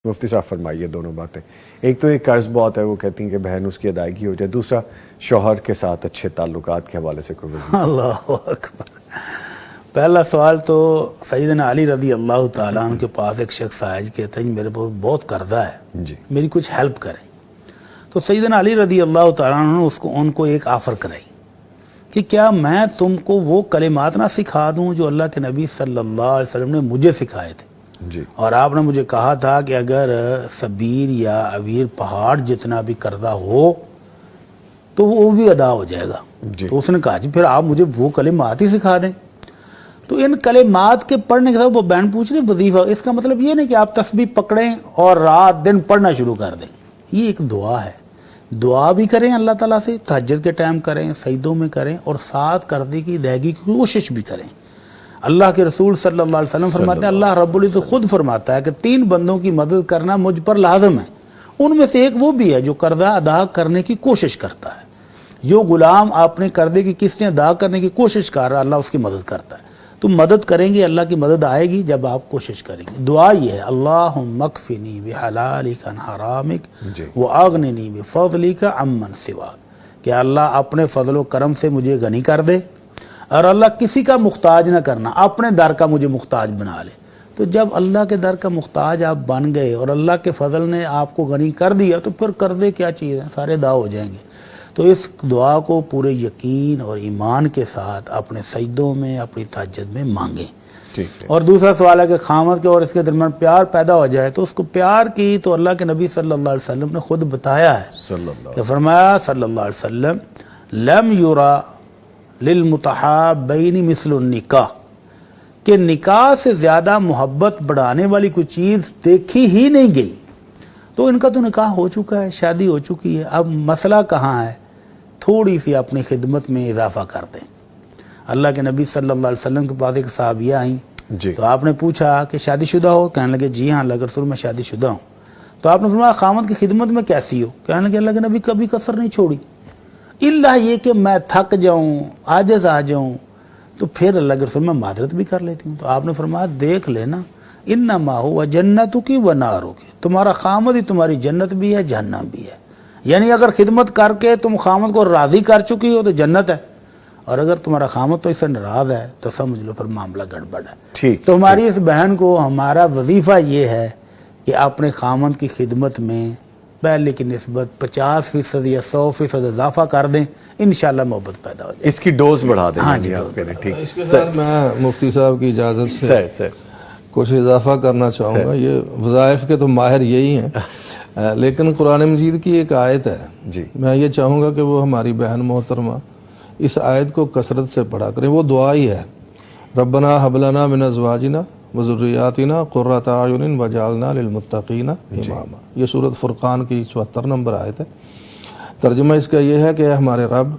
مفتی صاحب فرمائیے دونوں باتیں. ایک تو ایک قرض بہت ہے، وہ کہتی ہیں کہ بہن اس کی ادائیگی ہو جائے. دوسرا شوہر کے ساتھ اچھے تعلقات کے حوالے سے کوئی وظیفہ. اللہ اکبر. پہلا سوال تو سیدنا علی رضی اللہ تعالیٰ عنہ کے پاس ایک شخص آیا جو کہتا ہے میرے پاس بہت قرضہ ہے، جی میری کچھ ہیلپ کریں. تو سیدنا علی رضی اللہ تعالیٰ عنہ نے ان کو ایک آفر کرائی کہ کیا میں تم کو وہ کلمات نہ سکھا دوں جو اللہ کے نبی صلی اللہ علیہ وسلم نے مجھے سکھائے تھے. جی اور آپ نے مجھے کہا تھا کہ اگر سبیر یا اویر پہاڑ جتنا بھی قرضہ ہو تو وہ بھی ادا ہو جائے گا. جی تو اس نے کہا جی پھر آپ مجھے وہ کلمات ہی سکھا دیں. تو ان کلمات کے پڑھنے کے بعد وہ بہن پوچھ رہی وظیفہ، اس کا مطلب یہ نہیں کہ آپ تسبیح پکڑیں اور رات دن پڑھنا شروع کر دیں. یہ ایک دعا ہے، دعا بھی کریں اللہ تعالیٰ سے، تہجد کے ٹائم کریں، سجدوں میں کریں، اور ساتھ قرضے کی ادائیگی کی کوشش بھی کریں. اللہ کے رسول صلی اللہ علیہ وسلم فرماتے ہیں، اللہ رب العزت خود فرماتا ہے کہ 3 بندوں کی مدد کرنا مجھ پر لازم ہے. ان میں سے ایک وہ بھی ہے جو قرضہ ادا کرنے کی کوشش کرتا ہے. جو غلام اپنے قرضے کی قسطیں ادا کرنے کی کوشش کر رہا ہے، اللہ اس کی مدد کرتا ہے. تو مدد کریں گے، اللہ کی مدد آئے گی جب آپ کوشش کریں گے. دعا یہ ہے، اللہم اکفنی بحلالک عن حرامک واغننی بفضلک عمن سواک، کہ اللہ اپنے فضل و کرم سے مجھے غنی کر دے، اور اللہ کسی کا محتاج نہ کرنا، اپنے در کا مجھے محتاج بنا لے. تو جب اللہ کے در کا محتاج آپ بن گئے اور اللہ کے فضل نے آپ کو غنی کر دیا، تو پھر قرضے کیا چیز ہیں، سارے ادا ہو جائیں گے. تو اس دعا کو پورے یقین اور ایمان کے ساتھ اپنے سجدوں میں، اپنی تہجد میں مانگیں. ٹھیک ہے. اور دوسرا سوال ہے کہ خامد کے اور اس کے درمیان پیار پیدا ہو جائے، تو اس کو پیار کی تو اللہ کے نبی صلی اللہ علیہ وسلم نے خود بتایا ہے صلی اللہ کہ فرمایا صلی اللہ علیہ وسلم، لم یرا للمتحابین مثل النکاح، کہ نکاح سے زیادہ محبت بڑھانے والی کوئی چیز دیکھی ہی نہیں گئی. تو ان کا تو نکاح ہو چکا ہے، شادی ہو چکی ہے، اب مسئلہ کہاں ہے؟ تھوڑی سی اپنی خدمت میں اضافہ کر دیں. اللہ کے نبی صلی اللہ علیہ وسلم کے پاس ایک صحابیہ آئیں، جی تو آپ نے پوچھا کہ شادی شدہ ہو؟ کہنے لگے جی ہاں اللہ کے رسول میں شادی شدہ ہوں. تو آپ نے فرمایا خامد کی خدمت میں کیسی ہو؟ کہنے لگے اللہ کے نبی کبھی کسر نہیں چھوڑی، الا یہ کہ میں تھک جاؤں، عاجز آ جاؤں تو پھر اللہ کے رسول میں معذرت بھی کر لیتی ہوں. تو آپ نے فرمایا دیکھ لینا، انما ہوا جنتک و نارک، تمہارا خامد ہی تمہاری جنت بھی ہے جہنم بھی ہے. یعنی اگر خدمت کر کے تم خامد کو راضی کر چکی ہو تو جنت ہے، اور اگر تمہارا خامد تو اس سے ناراض ہے تو سمجھ لو پھر معاملہ گڑبڑ ہے. ٹھیک. تو ہماری اس بہن کو ہمارا وظیفہ یہ ہے کہ اپنے خامد کی خدمت میں پہلے کی نسبت 50% یا 100% اضافہ کر دیں، انشاءاللہ محبت پیدا ہو جائے. اس کی ڈوز بڑھا دیں. ہاں جی، آپ کہہ رہے ہیں. ٹھیک. اس کے ساتھ میں مفتی صاحب کی اجازت سے کچھ اضافہ کرنا چاہوں گا. یہ وظائف کے تو ماہر یہی ہیں، لیکن قرآن مجید کی ایک آیت ہے، جی میں یہ چاہوں گا کہ وہ ہماری بہن محترمہ اس آیت کو کثرت سے پڑھا کریں. وہ دعا ہی ہے، ربنا حب لنا من ازواجنا وذریاتنا قرۃ اعین وجعلنا للمتقین اماما. یہ سورۃ فرقان کی 74 نمبر آیت ہے. ترجمہ اس کا یہ ہے کہ اے ہمارے رب،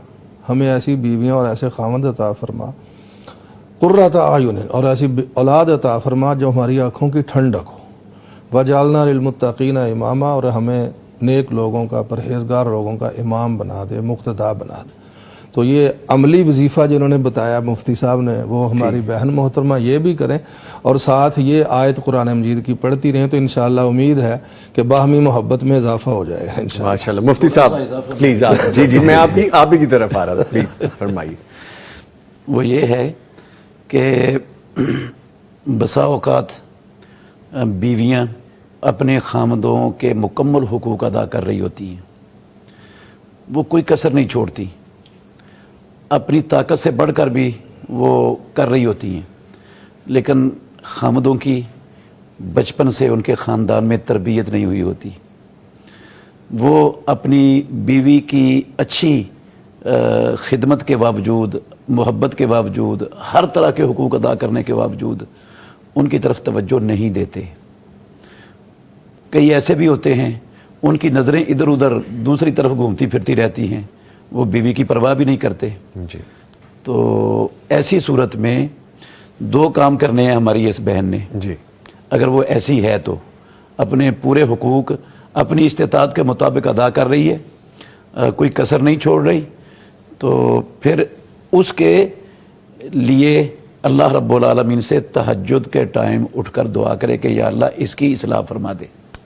ہمیں ایسی بیویاں اور ایسے خاوند عطا فرما، قرۃ اعین، اور ایسی اولاد عطا فرما جو ہماری آنکھوں کی ٹھنڈک ہو، وجعلنا للمتقین اماما، اور ہمیں نیک لوگوں کا، پرہیزگار لوگوں کا امام بنا دے، مقتدا بنا دے. تو یہ عملی وظیفہ جنہوں نے بتایا مفتی صاحب نے، وہ ہماری بہن محترمہ یہ بھی کریں، اور ساتھ یہ آیت قرآن مجید کی پڑھتی رہیں، تو انشاءاللہ امید ہے کہ باہمی محبت میں اضافہ ہو جائے گا انشاءاللہ. ماشاءاللہ. مفتی صاحب پلیز. جی میں آپ ہی کی طرف آ رہا تھا، پلیز فرمائیے. وہ یہ ہے کہ بسا اوقات بیویاں اپنے خامدوں کے مکمل حقوق ادا کر رہی ہوتی ہیں، وہ کوئی کسر نہیں چھوڑتی، اپنی طاقت سے بڑھ کر بھی وہ کر رہی ہوتی ہیں، لیکن خامدوں کی بچپن سے ان کے خاندان میں تربیت نہیں ہوئی ہوتی. وہ اپنی بیوی کی اچھی خدمت کے باوجود، محبت کے باوجود، ہر طرح کے حقوق ادا کرنے کے باوجود ان کی طرف توجہ نہیں دیتے. کئی ایسے بھی ہوتے ہیں ان کی نظریں ادھر ادھر دوسری طرف گھومتی پھرتی رہتی ہیں، وہ بیوی کی پرواہ بھی نہیں کرتے. جی تو ایسی صورت میں 2 کام کرنے ہیں ہماری اس بہن نے. جی اگر وہ ایسی ہے تو اپنے پورے حقوق اپنی استطاعت کے مطابق ادا کر رہی ہے، کوئی کسر نہیں چھوڑ رہی، تو پھر اس کے لیے اللہ رب العالمین سے تہجد کے ٹائم اٹھ کر دعا کرے کہ یا اللہ اس کی اصلاح فرما دے.